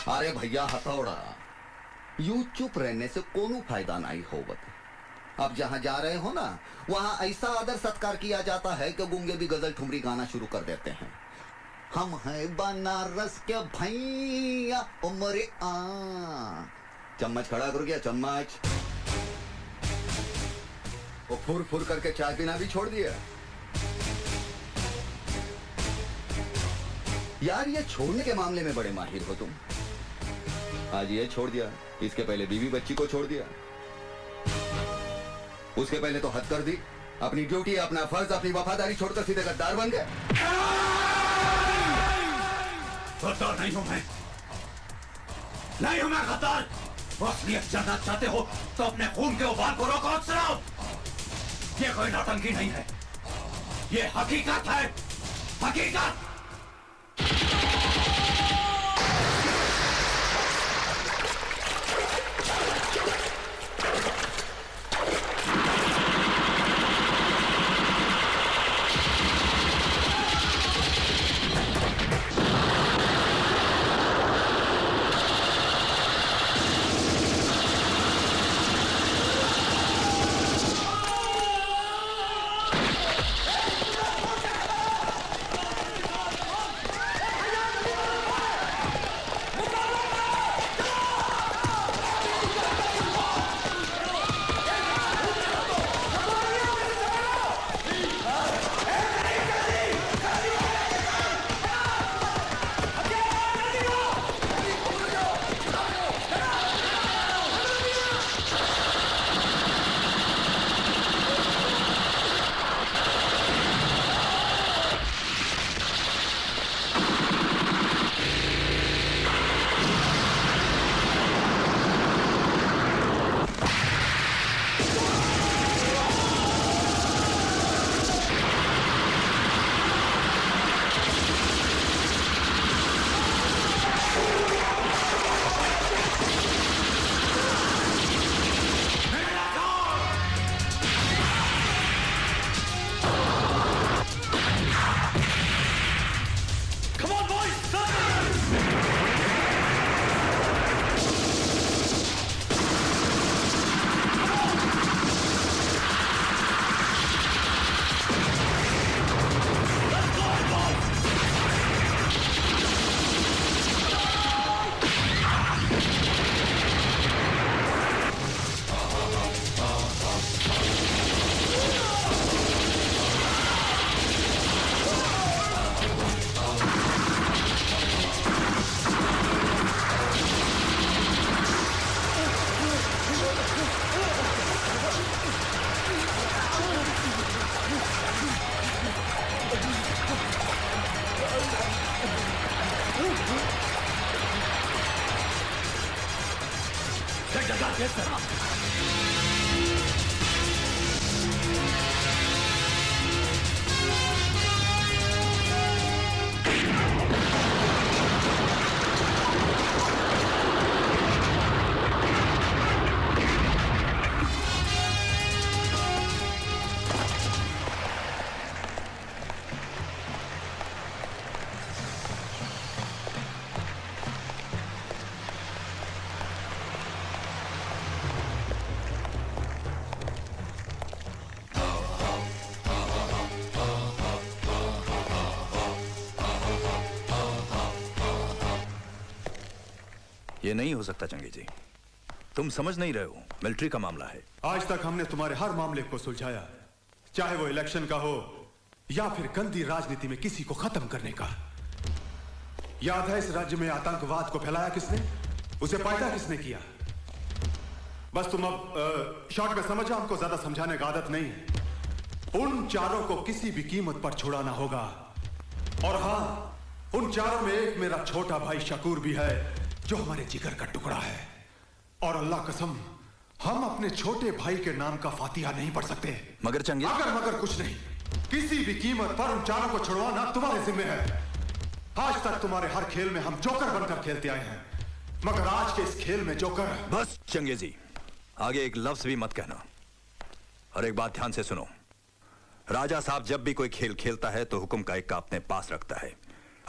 अरे भैया हथौड़ा, यूं चुप रहने से कोनो फायदा नहीं होवत। अब जहां जा रहे हो ना, वहां ऐसा आदर सत्कार किया जाता है कि गूंगे भी गजल ठुमरी गाना शुरू कर देते हैं। हम हैं बनारस के भैया उमरे आ। चम्मच खड़ा करो क्या? चम्मच। वो फुर फुर करके चाय पीना भी छोड़ दिया। यार ये छोड़ने के मामले में बड़े माहिर हो तुम। आज ये छोड़ दिया, इसके पहले बीवी बच्ची को छोड़ दिया, उसके पहले तो हद कर दी। अपनी ड्यूटी, अपना फर्ज, अपनी वफादारी छोड़कर सीधे गद्दार बन गए। गद्दार नहीं हूं मैं, नहीं हूं मैं गद्दार। असलियत जानना चाहते हो तो अपने खून के उबाल को रोको और सुनाओ। ये कोई नौटंकी नहीं है, ये हकीकत है, हकीकत। ये नहीं हो सकता चंगी जी, तुम समझ नहीं रहे हो, मिलिट्री का मामला है। आज तक हमने तुम्हारे हर मामले को सुलझाया, चाहे वो इलेक्शन का हो या फिर गंदी राजनीति में किसी को खत्म करने का। याद है इस राज्य में आतंकवाद को फैलाया किसने, उसे पैदा किसने किया? बस तुम अब शॉर्ट में समझ जाओ, हमको ज्यादा समझाने का आदत नहीं है। उन चारों को किसी भी कीमत पर छुड़ाना होगा। और हां, उन चारों में एक मेरा छोटा भाई शकूर भी है, जो हमारे जिगर का टुकड़ा है। और अल्लाह कसम, हम अपने छोटे भाई के नाम का फातिहा नहीं पढ़ सकते। मगर चंगी, अगर मगर कुछ नहीं, किसी भी कीमत पर उन चारों को छुड़वाना तुम्हारे जिम्मे है। आज तक तुम्हारे हर खेल में हम जोकर बनकर खेलते आए हैं, मगर आज के इस खेल में जोकर। बस चंगे जी, आगे एक लफ्ज भी मत कहना। और एक बात ध्यान से सुनो, राजा साहब जब भी कोई खेल खेलता है तो हुक्म का इक्का अपने पास रखता है,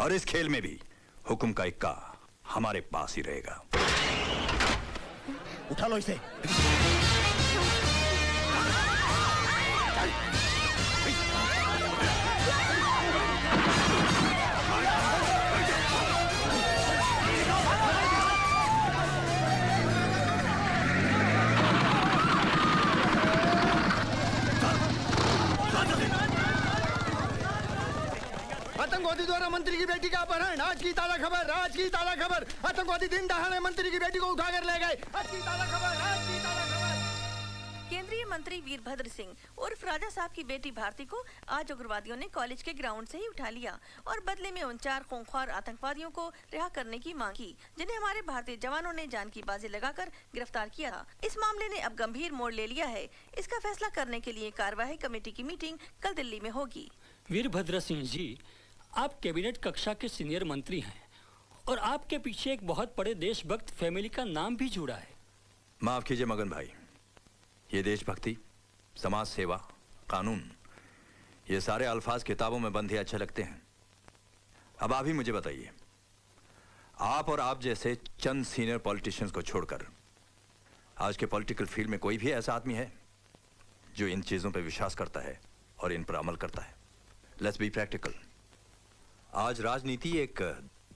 और इस खेल में भी हुक्म का इक्का हमारे पास ही रहेगा। उठा लो इसे। आतंकवादी द्वारा मंत्री की बेटी का अपहरण, आज की ताजा खबर, आज की ताजा खबर। आतंकवादी दिन दहाड़े मंत्री की बेटी को उठाकर ले गए, आज की ताजा खबर, आज की ताजा खबर। केंद्रीय मंत्री वीरभद्र सिंह उर्फ राजा साहब की बेटी भारती को आज उग्रवादियों ने कॉलेज के ग्राउंड से ही उठा लिया और बदले में उन 4 खूंखार आतंकवादियों को रिहा करने की मांग की, जिन्हें हमारे भारतीय जवानों ने जान की बाजी लगाकर गिरफ्तार किया था। इस मामले ने अब गंभीर मोड़ ले लिया है। इसका फैसला करने के लिए कार्यवाही कमेटी की मीटिंग कल दिल्ली में होगी। वीरभद्र सिंह जी, आप कैबिनेट कक्षा के सीनियर मंत्री हैं और आपके पीछे एक बहुत बड़े देशभक्त फैमिली का नाम भी जुड़ा है। माफ कीजिए मगन भाई, ये देशभक्ति, समाज सेवा, कानून, ये सारे अल्फाज किताबों में बंद ही अच्छे लगते हैं। अब आप ही मुझे बताइए, आप और आप जैसे चंद सीनियर पॉलिटिशियंस को छोड़कर आज के पॉलिटिकल फील्ड में कोई भी ऐसा आदमी है जो इन चीजों पर विश्वास करता है और इन पर अमल करता है? Let's be practical. आज राजनीति एक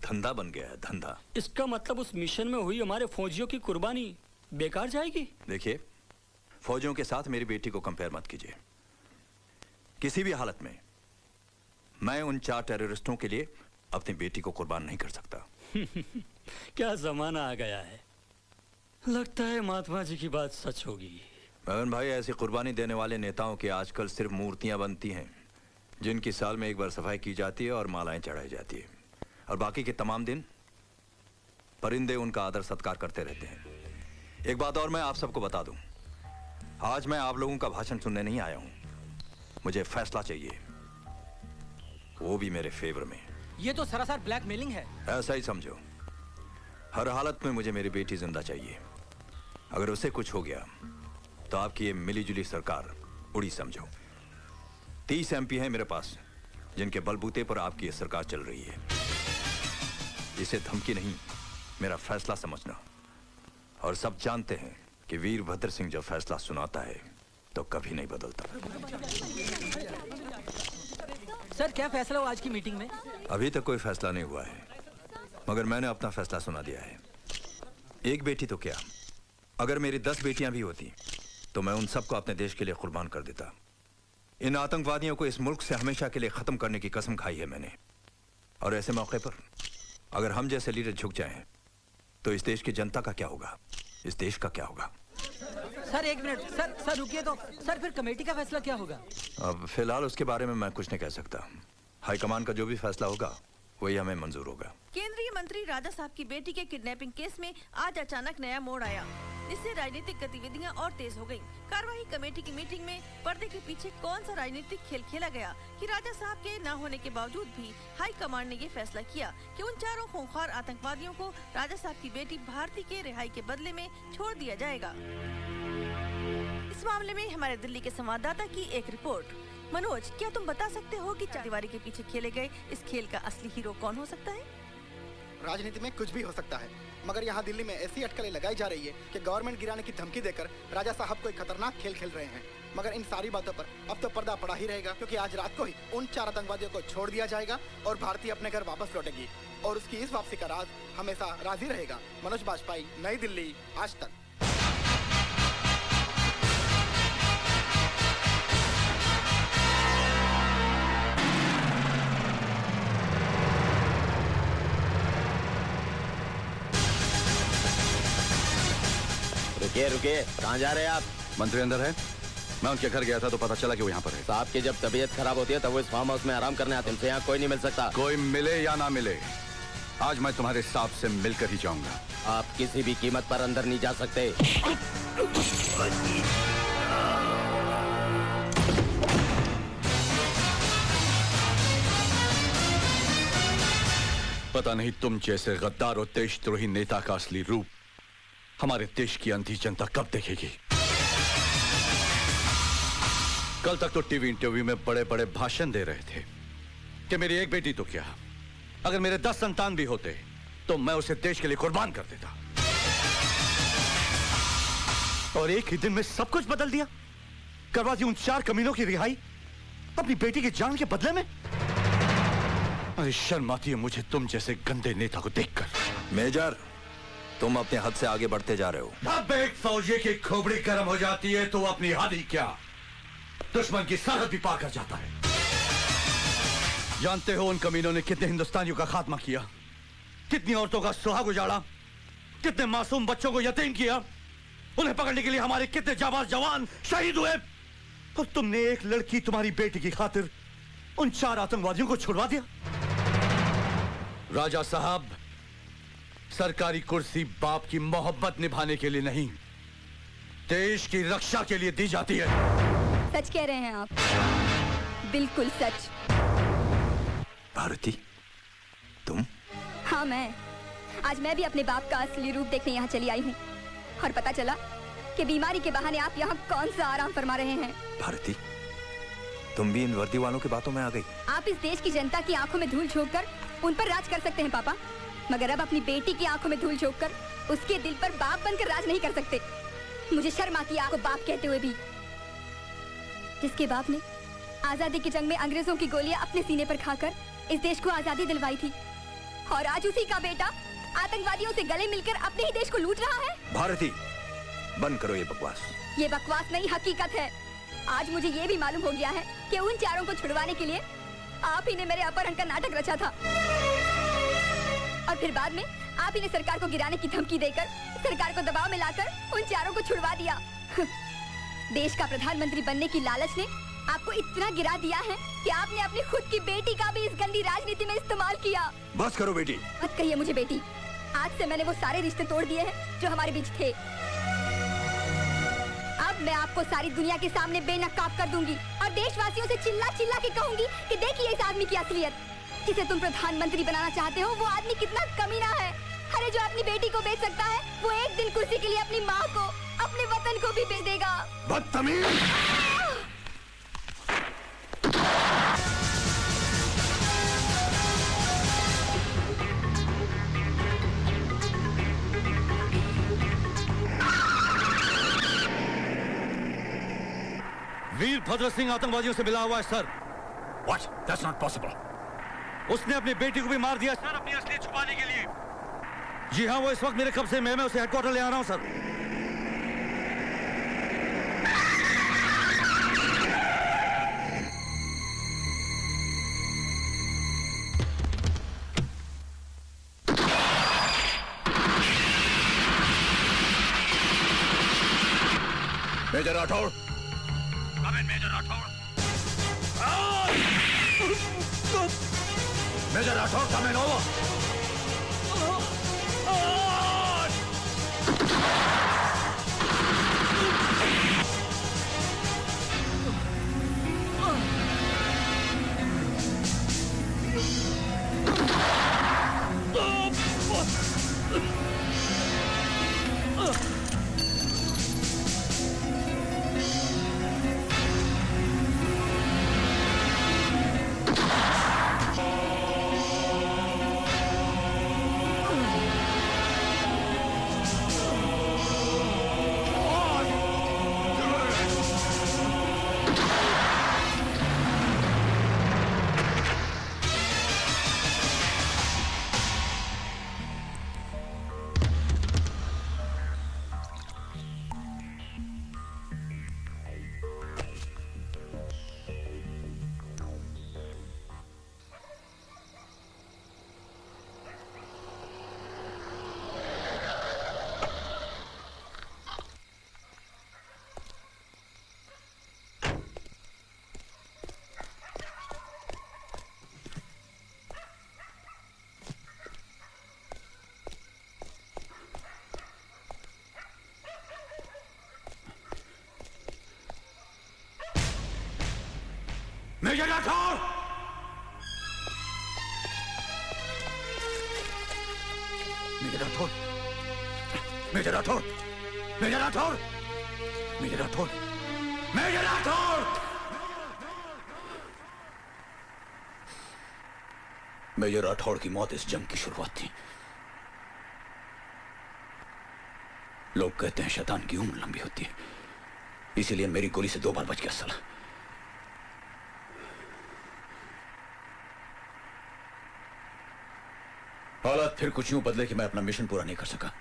धंधा बन गया है, धंधा। इसका मतलब उस मिशन में हुई हमारे फौजियों की कुर्बानी बेकार जाएगी? देखिए, फौजियों के साथ मेरी बेटी को कंपेयर मत कीजिए। किसी भी हालत में मैं उन 4 टेररिस्टों के लिए अपनी बेटी को कुर्बान नहीं कर सकता। क्या जमाना आ गया है, लगता है महात्मा जी की बात सच होगी। मगन भाई, ऐसी कुर्बानी देने वाले नेताओं की आजकल सिर्फ मूर्तियां बनती हैं, जिनकी साल में एक बार सफाई की जाती है और मालाएं चढ़ाई जाती है, और बाकी के तमाम दिन परिंदे उनका आदर सत्कार करते रहते हैं। एक बात और मैं आप सबको बता दूं, आज मैं आप लोगों का भाषण सुनने नहीं आया हूं, मुझे फैसला चाहिए, वो भी मेरे फेवर में। ये तो सरासर ब्लैकमेलिंग है। ऐसा ही समझो। हर हालत में मुझे मेरी बेटी जिंदा चाहिए। अगर उसे कुछ हो गया तो आपकी ये मिलीजुली सरकार उड़ी समझो। 30 MP हैं मेरे पास, जिनके बलबूते पर आपकी ये सरकार चल रही है। इसे धमकी नहीं, मेरा फैसला समझना। और सब जानते हैं कि वीरभद्र सिंह जो फैसला सुनाता है तो कभी नहीं बदलता। सर, क्या फैसला हुआ आज की मीटिंग में? अभी तक कोई फैसला नहीं हुआ है, मगर मैंने अपना फैसला सुना दिया है। एक बेटी तो क्या, अगर मेरी 10 बेटियां भी होती तो मैं उन सबको अपने देश के लिए कुर्बान कर देता। इन आतंकवादियों को इस मुल्क से हमेशा के लिए खत्म करने की कसम खाई है मैंने। और ऐसे मौके पर अगर हम जैसे लीडर झुक जाएं तो इस देश की जनता का क्या होगा, इस देश का क्या होगा? Sir, 1 minute. सर रुकिए तो। सर, फिर कमेटी का फैसला क्या होगा? अब फिलहाल उसके बारे में मैं कुछ नहीं कह सकता। हाईकमान का जो भी फैसला होगा वही हमें मंजूर होगा। केंद्रीय मंत्री राजा साहब की बेटी के किडनैपिंग केस में आज अचानक नया मोड़ आया, जिससे राजनीतिक गतिविधियां और तेज हो गयी। कार्यवाही कमेटी की मीटिंग में पर्दे के पीछे कौन सा राजनीतिक खेल खेला गया कि राजा साहब के न होने के बावजूद भी हाई कमांड ने ये फैसला किया कि उन 4 खूंखार आतंकवादियों को राजा साहब की बेटी भारती के रिहाई के बदले में छोड़ दिया जाएगा। इस मामले में हमारे दिल्ली के संवाददाता की एक रिपोर्ट। मनोज, क्या तुम बता सकते हो कि चारदीवारी के पीछे खेले गए इस खेल का असली हीरो कौन हो सकता है? राजनीति में कुछ भी हो सकता है, मगर यहाँ दिल्ली में ऐसी अटकलें लगाई जा रही है कि गवर्नमेंट गिराने की धमकी देकर राजा साहब कोई खतरनाक खेल खेल रहे हैं। मगर इन सारी बातों पर अब तो पर्दा पड़ा ही रहेगा, क्योंकि आज रात को ही उन 4 आतंकवादियों को छोड़ दिया जाएगा और भारती अपने घर वापस लौटेगी और उसकी इस वापसी का राज हमेशा राज ही रहेगा। मनोज बाजपेयी, नई दिल्ली, आज तक। रुकिए, कहाँ जा रहे हैं आप? मंत्री अंदर है। मैं उनके घर गया था तो पता चला कि वो यहाँ पर है। साहब की जब तबीयत खराब होती है तब वो इस फार्म हाउस में आराम करने आते हैं। उनसे यहाँ कोई नहीं मिल सकता। कोई मिले या ना मिले, आज मैं तुम्हारे साहब से मिलकर ही जाऊंगा। आप किसी भी कीमत पर अंदर नहीं जा सकते। पता नहीं तुम जैसे गद्दार और देशद्रोही नेता का असली रूप हमारे देश की अंधी जनता कब देखेगी। कल तक तो टीवी इंटरव्यू में बड़े बड़े भाषण दे रहे थे कि मेरी एक बेटी तो क्या, अगर मेरे 10 संतान भी होते तो मैं उसे देश के लिए कुर्बान कर देता। और एक ही दिन में सब कुछ बदल दिया। करवा दी उन 4 कमीनों की रिहाई अपनी बेटी की जान के बदले में। अरे शर्म आती है मुझे तुम जैसे गंदे नेता को देखकर। मेजर, तुम अपने हद से आगे बढ़ते जा रहे हो। अब एक फौजी की खोपड़ी गर्म हो जाती है तो अपनी हद ही क्या, दुश्मन की सरहद भी पार कर जाता है। जानते हो उन कमीनों ने कितने हिंदुस्तानियों का खात्मा किया, कितनी औरतों का सुहाग उजाड़ा, कितने मासूम बच्चों को यतीम किया। उन्हें पकड़ने के लिए हमारे कितने जाबाज जवान शहीद हुए। और तुमने एक लड़की, तुम्हारी बेटी की खातिर उन 4 आतंकवादियों को छुड़वा दिया। राजा साहब, सरकारी कुर्सी बाप की मोहब्बत निभाने के लिए नहीं, देश की रक्षा के लिए दी जाती है। सच कह रहे हैं आप, बिल्कुल सच। भारती, तुम? हाँ, आज मैं भी अपने बाप का असली रूप देखने यहाँ चली आई हूँ। और पता चला कि बीमारी के बहाने आप यहाँ कौन सा आराम फरमा रहे हैं। भारती, तुम भी इन वर्दी वालों की बातों में आ गई। आप इस देश की जनता की आंखों में धूल झोंककर उन पर राज कर सकते हैं पापा, मगर अब अपनी बेटी की आंखों में धूल झोंककर उसके दिल पर बाप बनकर राज नहीं कर सकते। मुझे शर्म आती है आपको बाप कहते हुए भी। जिसके बाप ने आजादी की जंग में अंग्रेजों की गोलियां अपने सीने पर खाकर इस देश को आजादी दिलवाई थी, और आज उसी का बेटा आतंकवादियों से गले मिलकर अपने ही देश को लूट रहा है। भारती, बंद करो ये बकवास। ये बकवास नहीं, हकीकत है। आज मुझे ये भी मालूम हो गया है कि उन 4 को छुड़वाने के लिए आप ही ने मेरे अपहरण का नाटक रचा था, और फिर बाद में आप ही ने सरकार को गिराने की धमकी देकर सरकार को दबाव में लाकर उन 4 को छुड़वा दिया। देश का प्रधानमंत्री बनने की लालच ने आपको इतना गिरा दिया है कि आपने अपनी खुद की बेटी का भी इस गंदी राजनीति में इस्तेमाल किया। बस करो बेटी। मत कहिए मुझे बेटी। आज से मैंने वो सारे रिश्ते तोड़ दिए हैं जो हमारे बीच थे। अब मैं आपको सारी दुनिया के सामने बेनकाब कर दूंगी और देशवासियों से चिल्ला चिल्ला के कहूंगी कि देखिए इस आदमी की असलियत। जिसे तुम प्रधानमंत्री बनाना चाहते हो वो आदमी कितना कमीना है। अरे जो अपनी बेटी को बेच सकता है वो एक दिन कुर्सी के लिए अपनी माँ को, अपने वतन को भी बेच देगा। बदतमीज! वीरभद्र सिंह आतंकवादियों से मिला हुआ है sir. What? That's not possible. उसने अपनी बेटी को भी मार दिया सर, अपनी असलियत छुपाने के लिए। जी हाँ, वो इस वक्त मेरे कब्जे में, मैं उसे हेडक्वार्टर ले आ रहा हूँ sir. Major Rathore. Major Rathore. Major Rathore, come in over. Major Rathore! Major Rathore! Major Rathore! Major Rathore! Major Rathore! Major Rathore! Major Rathore की मौत इस जंग की शुरुआत थी। लोग कहते हैं शैतान की उम्र लंबी होती है, इसीलिए मेरी गोली से 2 बार बच गया साला। हालात फिर कुछ यूं बदले कि मैं अपना मिशन पूरा नहीं कर सका।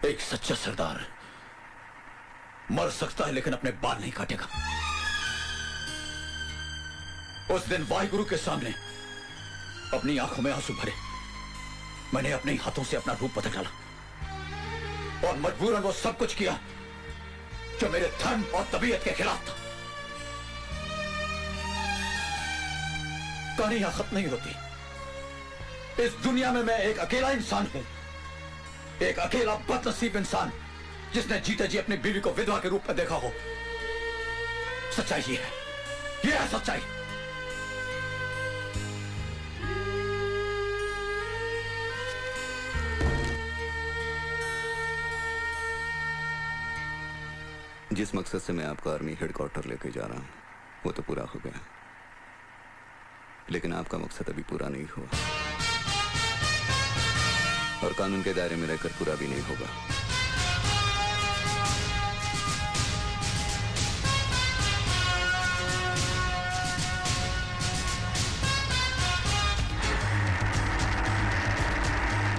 एक सच्चा सरदार मर सकता है लेकिन अपने बाल नहीं काटेगा। उस दिन वाहिगुरु के सामने अपनी आंखों में आंसू भरे मैंने अपने हाथों से अपना रूप बदल डाला और मजबूरन वो सब कुछ किया जो मेरे धर्म और तबीयत के खिलाफ था। कहानी यहां खत्म नहीं होती। इस दुनिया में मैं एक अकेला इंसान हूं, एक अकेला बदनसीब इंसान जिसने जीते जी अपनी बीवी को विधवा के रूप में देखा हो। सच्चाई ये है सच्चाई। जिस मकसद से मैं आपका आर्मी हेडक्वार्टर लेके जा रहा हूं वो तो पूरा हो गया, लेकिन आपका मकसद अभी पूरा नहीं हुआ और कानून के दायरे में रहकर पूरा भी नहीं होगा।